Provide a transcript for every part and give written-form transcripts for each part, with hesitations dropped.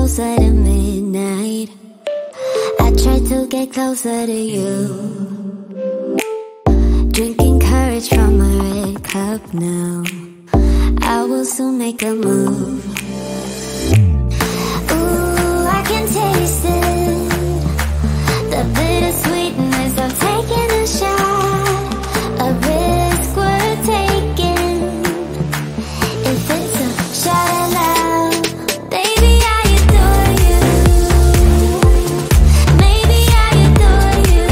closer to midnight. I try to get closer to you. Drinking courage from a red cup now. I will soon make a move. Ooh, I can taste it, the bittersweetness of taking a shot, a risk worth taking. If it's a shot of love, baby, I adore you. Maybe I adore you.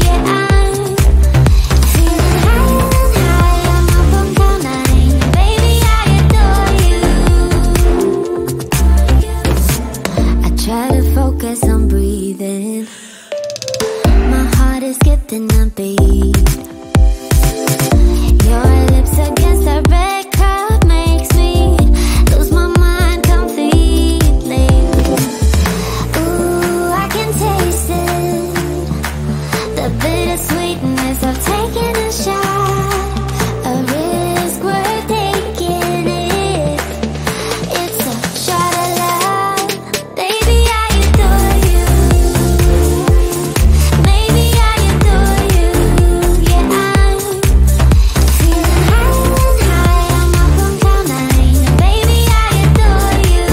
Yeah, I'm feeling higher and higher. I'm up on cloud nine. Baby, I adore you. I try to focus on breathing. My heart is skipping a beat. Your lips against a red cup makes me lose my mind completely. Ooh, I can taste it, the bittersweetness of taking a shot, a risk worth taking it. It's a shot of love, baby, I adore you. Maybe I adore you. Yeah, I'm feeling higher and higher. I'm up on cloud nine. Baby, I adore you.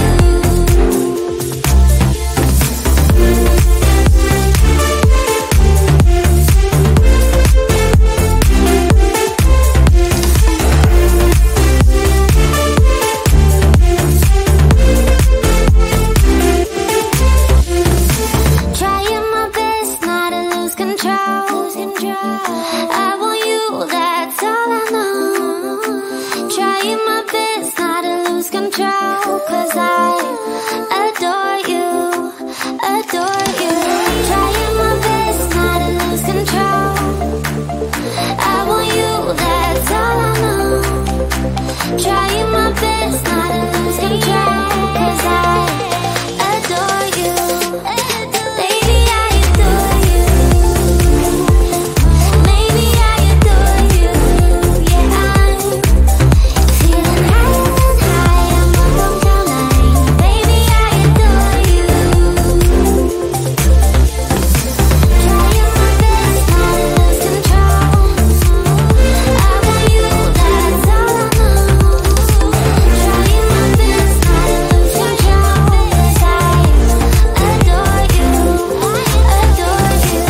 Trying my best not to lose control. I want you, that's all I know. Trying my best not to lose control, 'cause I adore you, adore you. Trying my best not to lose control. I want you, that's all I know. Trying my best not to lose control, 'cause I adore you. Baby, I adore you. Maybe I adore you. Yeah, I'm feeling higher and higher. I'm up on cloud nine. Baby, I adore you. Trying my best not to lose control. I want you, that's all I know. Trying my best not to lose control, 'cause I adore you, adore you.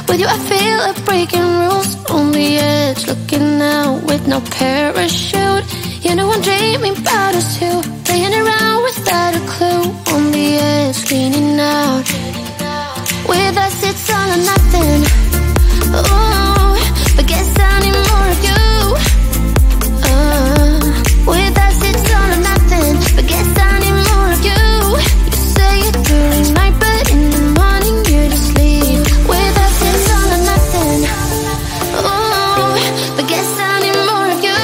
With you I feel like breaking rules. On the edge, looking out with no parachute. You know I'm dreaming about us two, playing around without a clue. On the edge, leaning out. With us it's all or nothing. Ooh, but guess I need more of you. With us it's all or nothing, but guess I need more of you. You say it during night, but in the morning you just leave. With us it's all or nothing. Ooh, but guess I need more of you.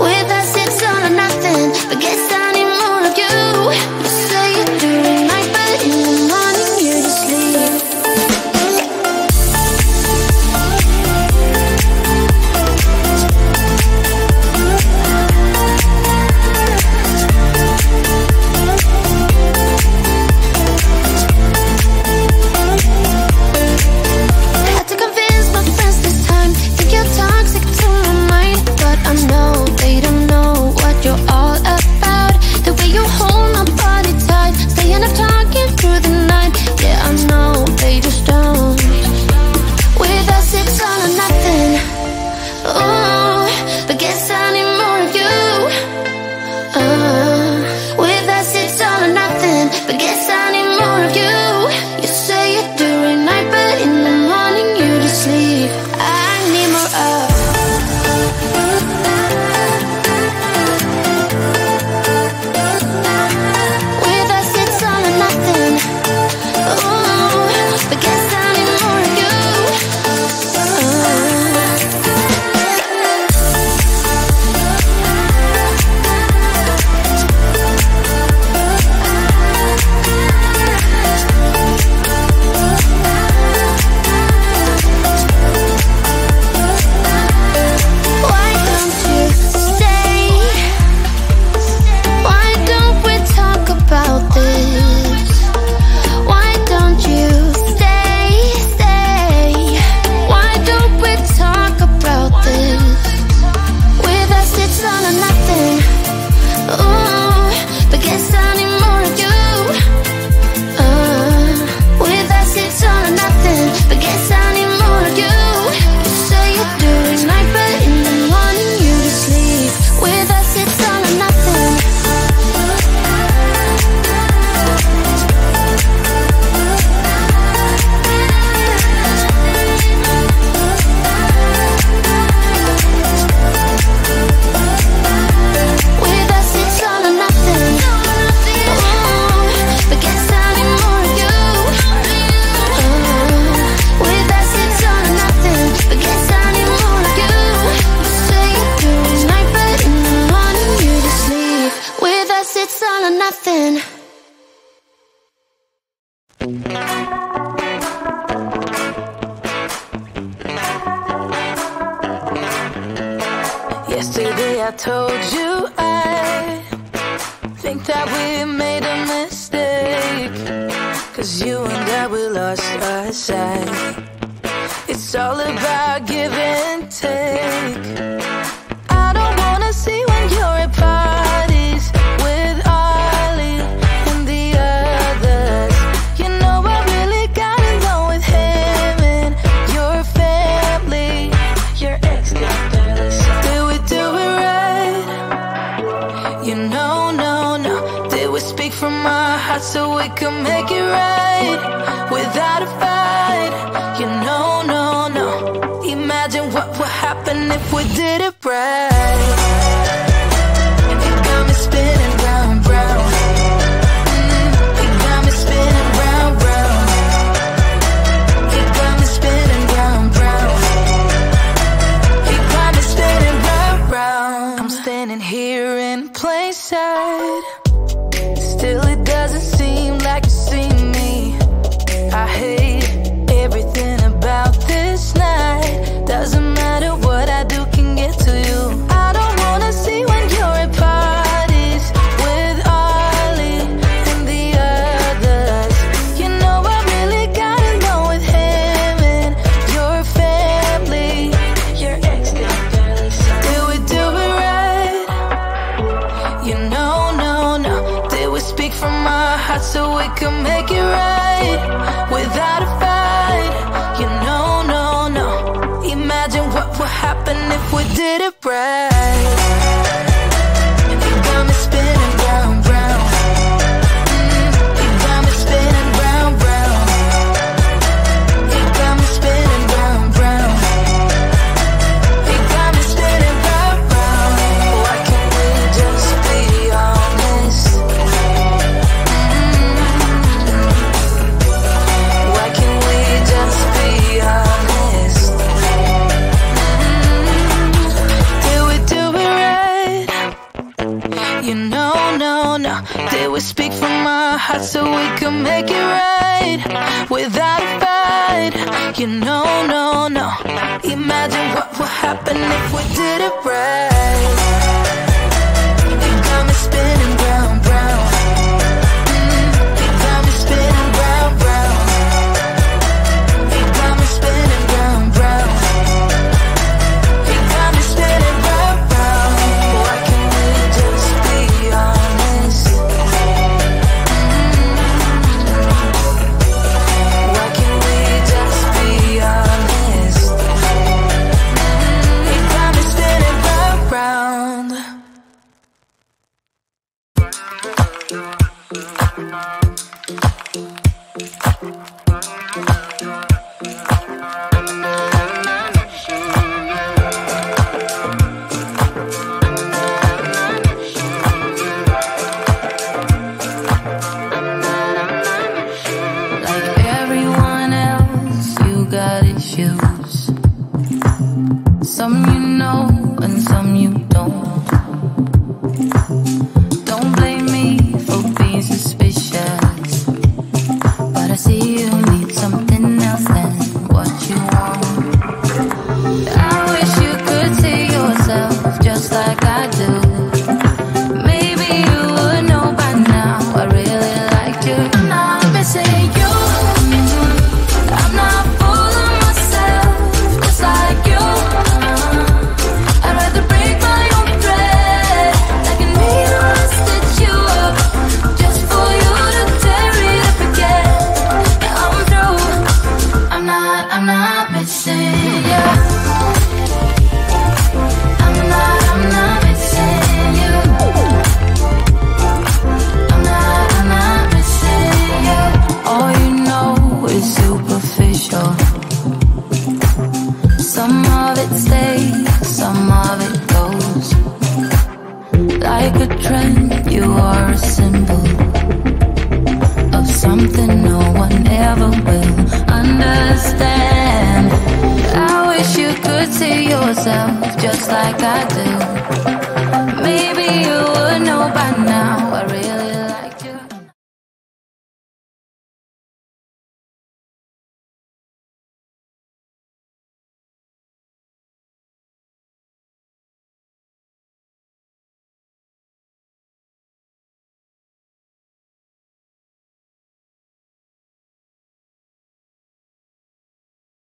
With us it's all or nothing, but guess I need more of you. You say it during night, but in the morning you just leave. Had to convince my friends this time. Think you're toxic to my mind, but I know they don't know what you're all about. The way you hold my body tight, staying up talking through the night. Yeah, I know they just don't. With us it's all or nothing. Ooh, but guess I need more of you. With us it's all or nothing, but guess I need more of you. You say it during night, but in the morning you just leave. I need more of. With us it's all or nothing. Ooh, but guess I need more of you. Why don't you stay? Why don't we talk about this? Why don't you stay? Why don't we talk about this? With us it's all or nothing. Ooh, but guess I need more of you. With us it's all or nothing, but guess I need more of you. You say it during night, but in the morning you just leave. With us it's all or nothing. With us it's all or nothing. Ooh, but guess I need more of you. With us it's all or nothing, but guess I need more of you. You say it during night, but in the morning you just leave. With us it's all or nothing. Yesterday I told you I think that we made a mistake, 'cause you and I, we lost our sight. It's all about give and take. I don't wanna see when you're at parties with Ollie and the others. You know I really got along with him and your family. Your ex got jealous. Did we do it right? You know, no. Did we speak from our hearts so we could make it right without a fight? You know, no. Imagine what would happen if we did it right. You got me spinning round, round. You got me spinning round, round. You got me spinning round, round. You got me spinning round, round. I'm standing here in plain sight. Still it doesn't seem like you see me. I hate everything about this night. Doesn't matter what I do can get to you. my heart so we can make it right without a fight. You know, no, no. Imagine what would happen if we did it right. You got me spinning round, round. You got me spinning round, round. You got me spinning round, round. You got me spinning round, round. Why can't we just be honest? Why can't we just be honest? Did we do it right? You know, no, no. Did we speak from our hearts so we can make it right without a fight? You know, no, no. Imagine what would happen if we did it right. You got me spinning round, round. You got me spinning round, round. You got me spinning round, round. You got me spinning round, round. Why can't we just be honest? Why can't we just be honest? You got me spinning round, round. Like everyone else, you got issues. Some you know and some you don't. Don't blame me for being suspicious, but I see you need something else than what you want. I wish you could see yourself just like I do. Maybe you would know by now I really liked you. I'm not missing you. I'm not fooling myself just like you. I'd rather break my own thread like a needle and stitch you up just for you to tear it up again. Now I'm through. I'm not missing you. I'm not missing you. I'm not missing you. All you know is superficial. Some of it stays, some of it goes. Like a trend, you are a symbol of something no one ever will understand. I wish you could see yourself just like I do.